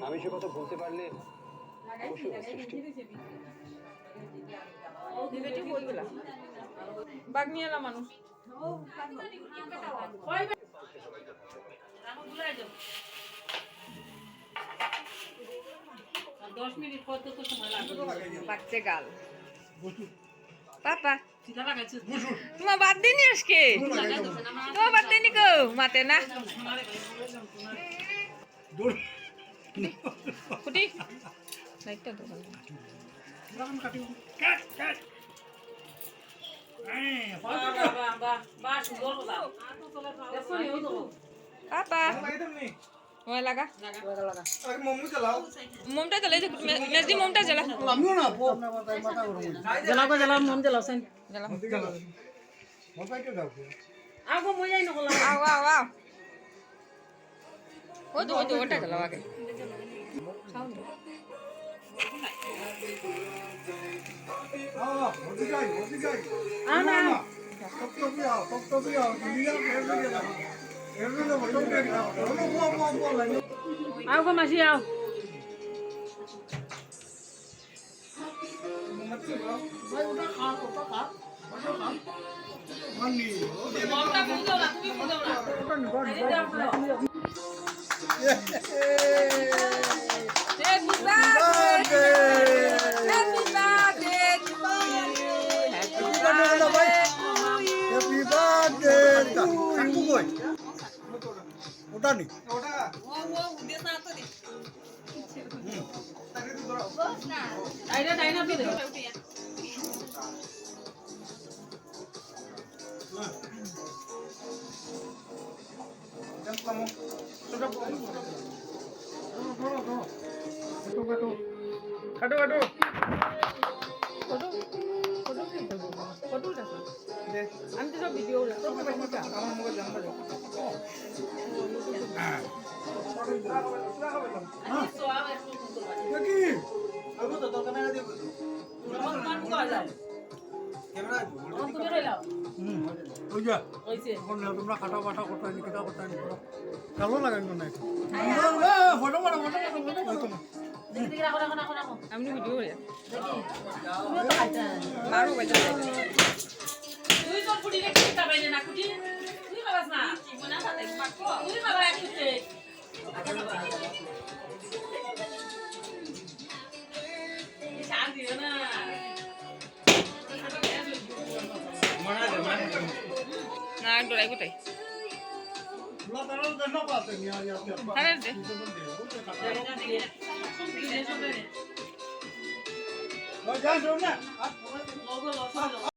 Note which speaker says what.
Speaker 1: আমি সে কথা বলতে পারলে
Speaker 2: বাগনিয়ালা মানুষ 10 মিনিট কত সময় লাগবে
Speaker 3: বাচ্চা গাল পাপা তোমার বাদ দিনি আজকে তোমার বাদ দিনি গো মাতে না কুটি লাইটটা দোকান পাপা ওই লাগা মোমটা জ্বালাই মেজদি মোমটা জ্বালা
Speaker 2: জ্বালাও জ্বালাও মন জ্বালাও সেন
Speaker 3: জ্বালা
Speaker 2: আগো মই যাই নকলা
Speaker 3: আও আও আও ওই তো ওটা জ্বালাও আগে খাও না
Speaker 2: আনা আগো মাসি আও
Speaker 1: ওটা নি
Speaker 2: আইনা আইনা পে দে
Speaker 1: কাটো কাটো
Speaker 2: আমি তো সব ভিডিও
Speaker 1: আমার মুখে জানবা যাও দেখি আবু তো ক্যামেরা দিয়ে বলো ক্যামেরা
Speaker 2: তুমি রইলাও
Speaker 1: ওই যা
Speaker 2: হইছে
Speaker 1: এখন তোমরা কাটা বাটা করতে নি কেটা করতে নি ভালো লাগে না ফটো বড় ফটো
Speaker 2: দেখি রাখো রাখো রাখো রাখো
Speaker 3: আমি ভিডিও করি
Speaker 2: দেখি তুমি তো খাইতা
Speaker 3: 12 বাজে
Speaker 2: তুই তো ফুটি রেখে দিতে পারলে না কুটি তুই খাবাস না মনে সাথে পাকো তুই খাবা একটুতে শান দিও না
Speaker 3: না ডরাই কোথায় আরে দে
Speaker 1: যা যাও না
Speaker 2: লোগো লোগো